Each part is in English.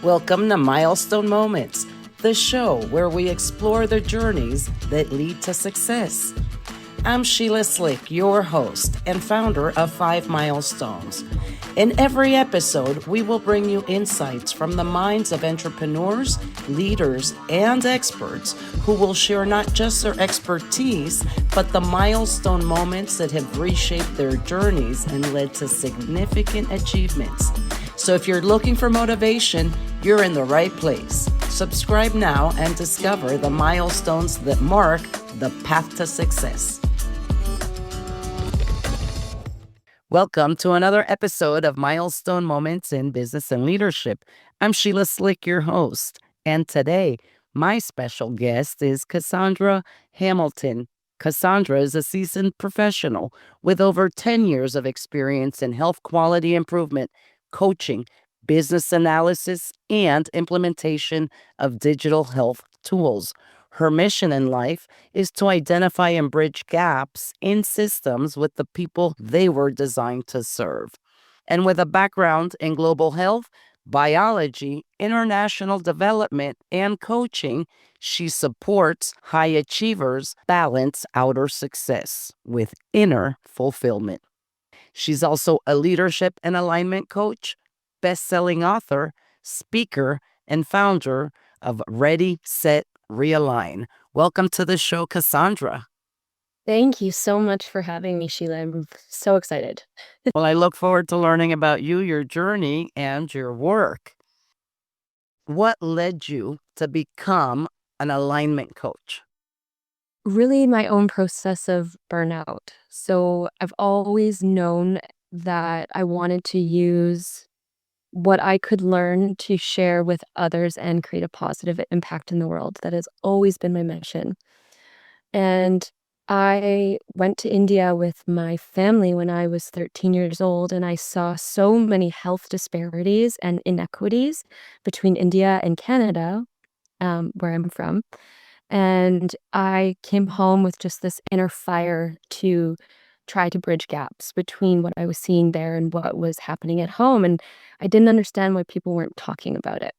Welcome to Milestone Moments, the show where we explore the journeys that lead to success. I'm Sheila Slick, your host and founder of 5 Milestones. In every episode, we will bring you insights from the minds of entrepreneurs, leaders, and experts who will share not just their expertise, but the milestone moments that have reshaped their journeys and led to significant achievements. So if you're looking for motivation, you're in the right place. Subscribe now and discover the milestones that mark the path to success. Welcome to another episode of Milestone Moments in Business and Leadership. I'm Sheila Slick, your host, and today my special guest is Kassandra Hamilton. Kassandra is a seasoned professional with over 10 years of experience in health quality improvement, coaching, business analysis, and implementation of digital health tools. Her mission in life is to identify and bridge gaps in systems with the people they were designed to serve. And with a background in global health, biology, international development, and coaching, she supports high achievers balance outer success with inner fulfillment. She's also a leadership and alignment coach, best-selling author, speaker, and founder of Ready, Set, Realign. Welcome to the show, Cassandra. Thank you so much for having me, Sheila. I'm so excited. Well, I look forward to learning about you, your journey, and your work. What led you to become an alignment coach? Really my own process of burnout. So I've always known that I wanted to use what I could learn to share with others and create a positive impact in the world. That has always been my mission. And I went to India with my family when I was 13 years old, and I saw so many health disparities and inequities between India and Canada, where I'm from. And I came home with just this inner fire to try to bridge gaps between what I was seeing there and what was happening at home. And I didn't understand why people weren't talking about it.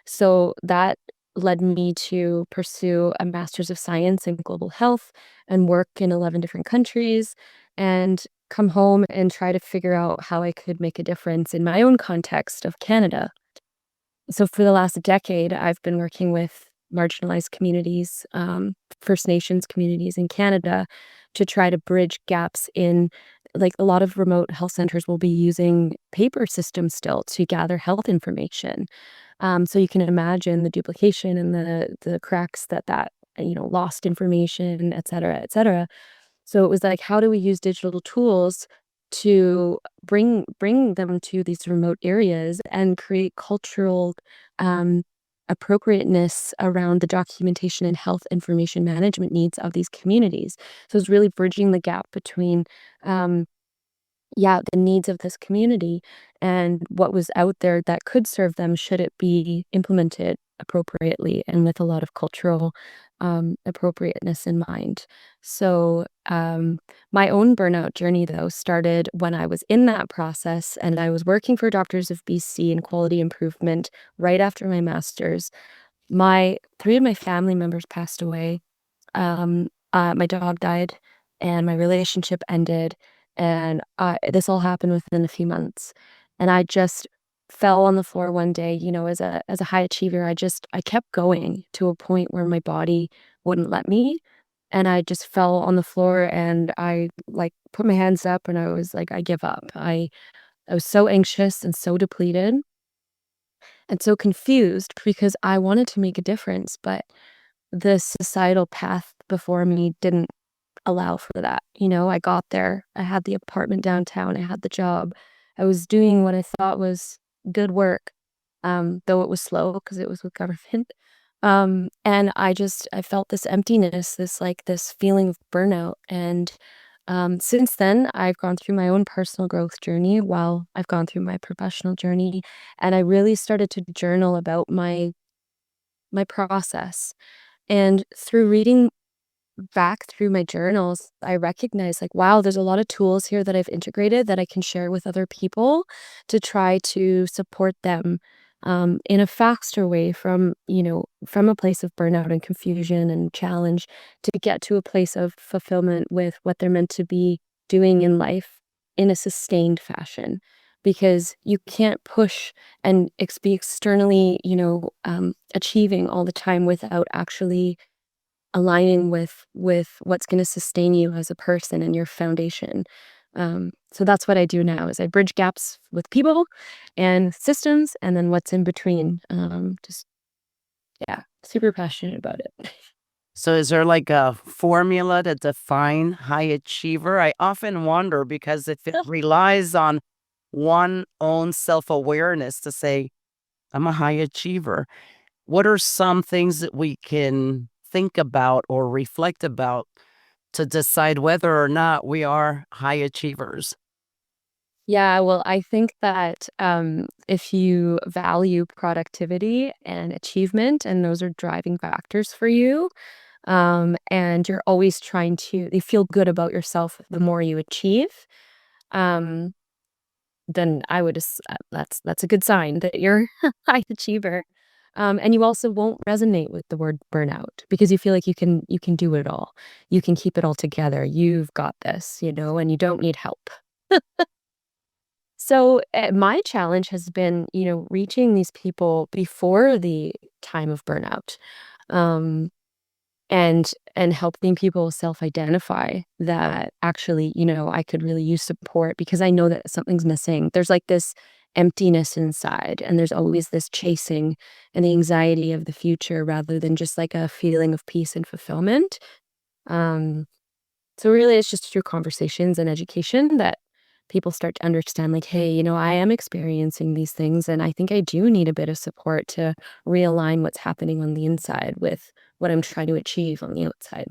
So that led me to pursue a master's of science in global health and work in 11 different countries and come home and try to figure out how I could make a difference in my own context of Canada. So for the last decade, I've been working with marginalized communities, First Nations communities in Canada to try to bridge gaps in, like, a lot of remote health centers will be using paper systems still to gather health information. So you can imagine the duplication and the cracks that lost information, et cetera, et cetera. So it was like, how do we use digital tools to bring them to these remote areas and create cultural appropriateness around the documentation and health information management needs of these communities. So it's really bridging the gap between the needs of this community and what was out there that could serve them should it be implemented appropriately and with a lot of cultural appropriateness in mind. So my own burnout journey, though, started when I was in that process and I was working for Doctors of BC in quality improvement right after my master's. Three of my family members passed away. My dog died and my relationship ended. And this all happened within a few months. And I just fell on the floor one day, as a high achiever. I kept going to a point where my body wouldn't let me. And I just fell on the floor and I put my hands up and I was like, I give up. I was so anxious and so depleted and so confused because I wanted to make a difference, but the societal path before me didn't allow for that. I got there, I had the apartment downtown, I had the job, I was doing what I thought was good work, though it was slow because it was with government. And I felt this emptiness, this feeling of burnout. And since then, I've gone through my own personal growth journey while I've gone through my professional journey. And I really started to journal about my process. And through reading back through my journals, I recognize wow, there's a lot of tools here that I've integrated that I can share with other people to try to support them in a faster way from, from a place of burnout and confusion and challenge to get to a place of fulfillment with what they're meant to be doing in life in a sustained fashion. Because you can't push and be externally, achieving all the time without actually aligning with what's going to sustain you as a person and your foundation. So that's what I do now is I bridge gaps with people and systems and then what's in between. Just yeah, super passionate about it. So is there like a formula to define high achiever? I often wonder because if it relies on one own self-awareness to say, I'm a high achiever, what are some things that we can think about or reflect about to decide whether or not we are high achievers? Yeah, well, I think that if you value productivity and achievement, and those are driving factors for you, and you're always trying to you feel good about yourself the more you achieve, um, then I would that's a good sign that you're a high achiever. And you also won't resonate with the word burnout because you feel like you can do it all. You can keep it all together. You've got this, and you don't need help. So my challenge has been, reaching these people before the time of burnout. Um, and helping people self-identify that actually, I could really use support because I know that something's missing. There's like this emptiness inside, and there's always this chasing and the anxiety of the future rather than just like a feeling of peace and fulfillment. Um, so really it's just through conversations and education that people start to understand like, hey, I am experiencing these things and I think I do need a bit of support to realign what's happening on the inside with what I'm trying to achieve on the outside.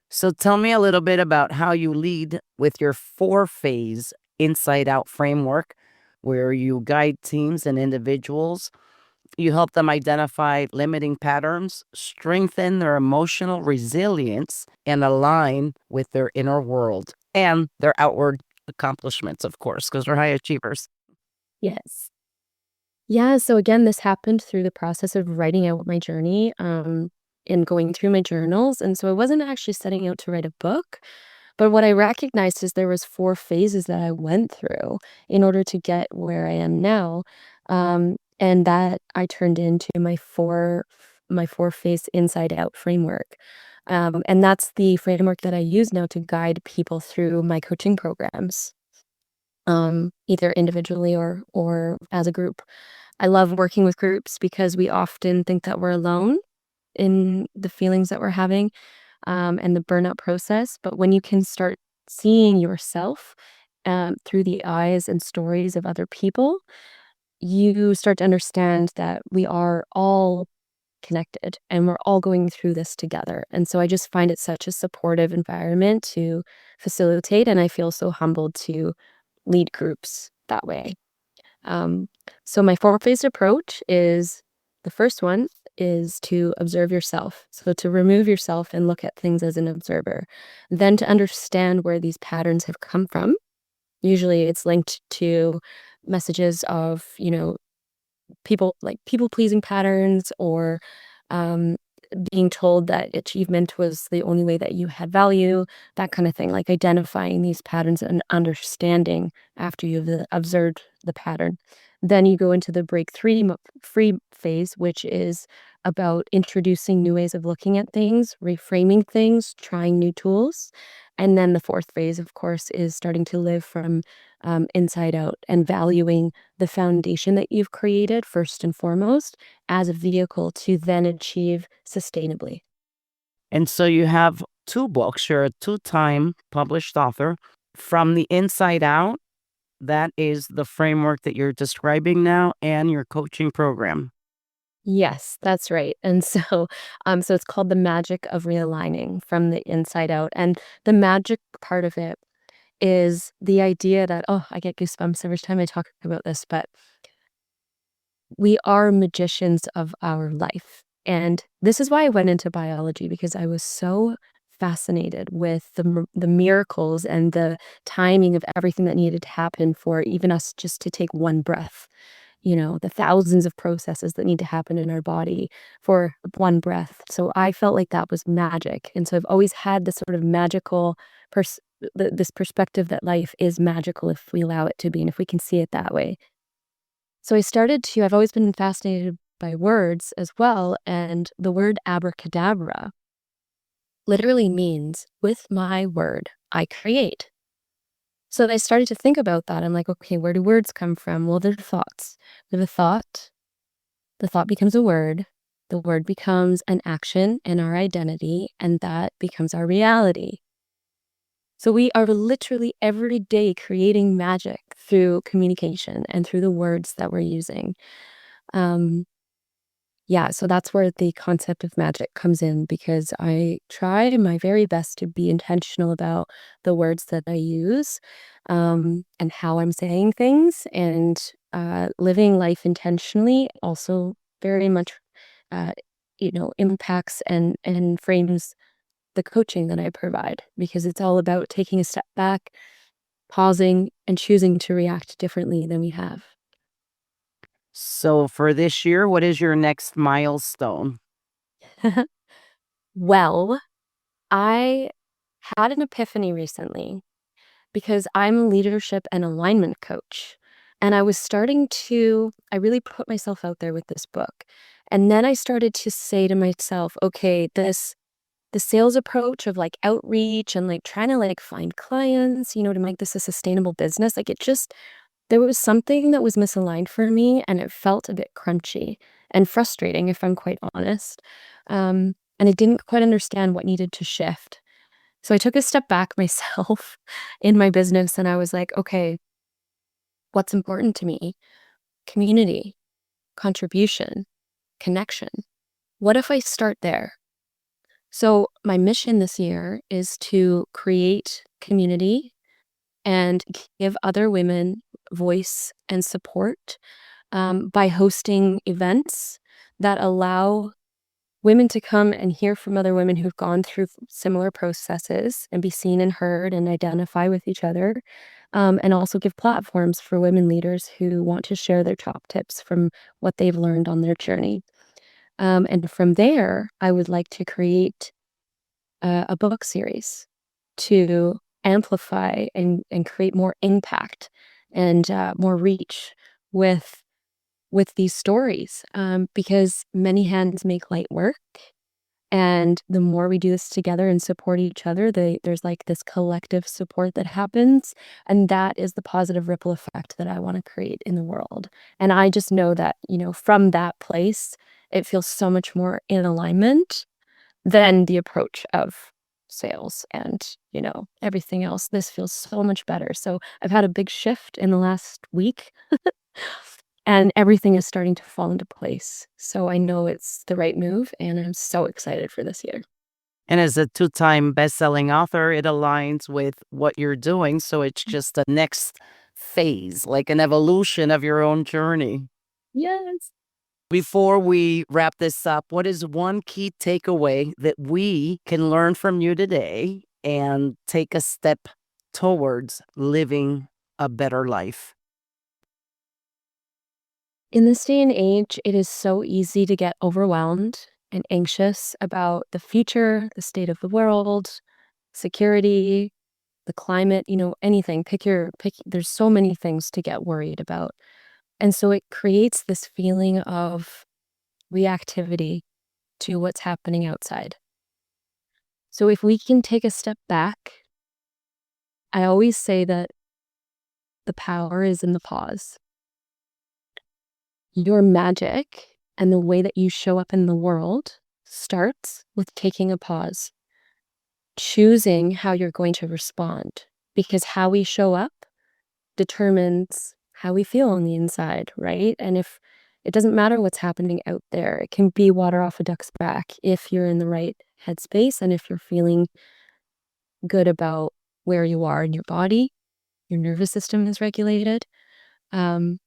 So tell me a little bit about how you lead with your 4 phase inside out framework, where you guide teams and individuals. You help them identify limiting patterns, strengthen their emotional resilience, and align with their inner world and their outward accomplishments, of course, because they're high achievers. Yes. Yeah, so again, this happened through the process of writing out my journey, and going through my journals, and so I wasn't actually setting out to write a book, but what I recognized is there was 4 phases that I went through in order to get where I am now, and that I turned into my 4 phase inside out framework, and that's the framework that I use now to guide people through my coaching programs, either individually or as a group. I love working with groups because we often think that we're alone in the feelings that we're having, and the burnout process. But when you can start seeing yourself through the eyes and stories of other people, you start to understand that we are all connected and we're all going through this together. And so I just find it such a supportive environment to facilitate. And I feel so humbled to lead groups that way. Um, so my 4 phase approach is the first one is to observe yourself. So to remove yourself and look at things as an observer. Then to understand where these patterns have come from. Usually it's linked to messages of, people pleasing patterns or um, being told that achievement was the only way that you had value, that kind of thing, like identifying these patterns and understanding after you've observed the pattern. Then you go into the break free phase, which is about introducing new ways of looking at things, reframing things, trying new tools. And then the fourth phase, of course, is starting to live from inside out and valuing the foundation that you've created first and foremost as a vehicle to then achieve sustainably. And so you have 2 books. You're a 2-time published author. From the inside out, that is the framework that you're describing now and your coaching program. Yes, that's right. And so, so it's called the magic of realigning from the inside out. And the magic part of it is the idea that, oh, I get goosebumps every time I talk about this, but we are magicians of our life. And this is why I went into biology because I was so fascinated with the miracles and the timing of everything that needed to happen for even us just to take one breath. the thousands of processes that need to happen in our body for one breath. So I felt like that was magic. And so I've always had this sort of magical this perspective that life is magical if we allow it to be and if we can see it that way. So I've always been fascinated by words as well. And the word abracadabra literally means with my word, I create. So I started to think about that. I'm like, okay, where do words come from? Well, they're thoughts. They're the thought becomes a word, the word becomes an action in our identity, and that becomes our reality. So we are literally every day creating magic through communication and through the words that we're using. Um, Yeah, so that's where the concept of magic comes in because I try my very best to be intentional about the words that I use, and how I'm saying things, and living life intentionally also very much, uh, impacts and frames the coaching that I provide because it's all about taking a step back, pausing, and choosing to react differently than we have. So for this year, what is your next milestone? Well, I had an epiphany recently because I'm a leadership and alignment coach. And I really put myself out there with this book. And then I started to say to myself, okay, the sales approach of like outreach and like trying to like find clients, to make this a sustainable business, there was something that was misaligned for me and it felt a bit crunchy and frustrating, if I'm quite honest. And I didn't quite understand what needed to shift. So I took a step back myself in my business and I was like, okay, what's important to me? Community, contribution, connection. What if I start there? So my mission this year is to create community and give other women voice and support, by hosting events that allow women to come and hear from other women who've gone through similar processes and be seen and heard and identify with each other, and also give platforms for women leaders who want to share their top tips from what they've learned on their journey. And from there, I would like to create a book series to amplify and create more impact and more reach with these stories, because many hands make light work. And the more we do this together and support each other, there's like this collective support that happens. And that is the positive ripple effect that I want to create in the world. And I just know that, from that place, it feels so much more in alignment than the approach of sales and, everything else. This feels so much better. So I've had a big shift in the last week and everything is starting to fall into place. So I know it's the right move, and I'm so excited for this year. And as a two-time best-selling author, it aligns with what you're doing. So it's just a next phase, like an evolution of your own journey. Yes. Before we wrap this up, what is one key takeaway that we can learn from you today and take a step towards living a better life? In this day and age, it is so easy to get overwhelmed and anxious about the future, the state of the world, security, the climate, anything. There's so many things to get worried about. And so it creates this feeling of reactivity to what's happening outside. So if we can take a step back, I always say that the power is in the pause. Your magic and the way that you show up in the world starts with taking a pause, choosing how you're going to respond, because how we show up determines how we feel on the inside, right? And if it doesn't matter what's happening out there, it can be water off a duck's back if you're in the right headspace and if you're feeling good about where you are in your body, your nervous system is regulated. Um,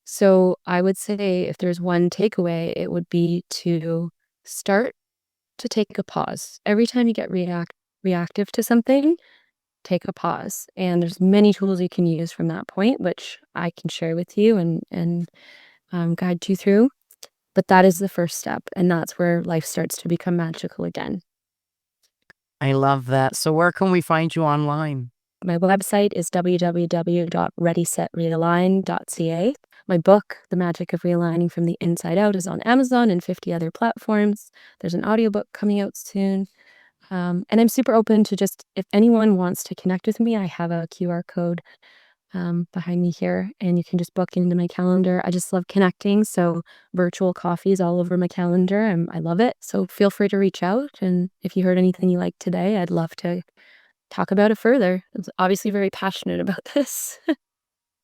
so I would say if there's one takeaway, it would be to start to take a pause. Every time you get reactive to something, take a pause. And there's many tools you can use from that point, which I can share with you and guide you through. But that is the first step, and that's where life starts to become magical again. I love that. So where can we find you online? My website is www.readysetrealign.ca. My book, The Magic of Realigning from the Inside Out, is on Amazon and 50 other platforms. There's an audiobook coming out soon. And I'm super open to just, if anyone wants to connect with me, I have a QR code behind me here, and you can just book into my calendar. I just love connecting, so virtual coffees all over my calendar. I love it. So feel free to reach out. And if you heard anything you liked today, I'd love to talk about it further. I'm obviously very passionate about this.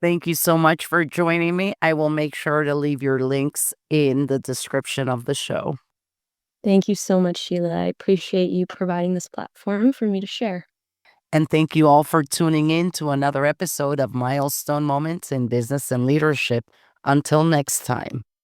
Thank you so much for joining me. I will make sure to leave your links in the description of the show. Thank you so much, Sheila. I appreciate you providing this platform for me to share. And thank you all for tuning in to another episode of Milestone Moments in Business and Leadership. Until next time.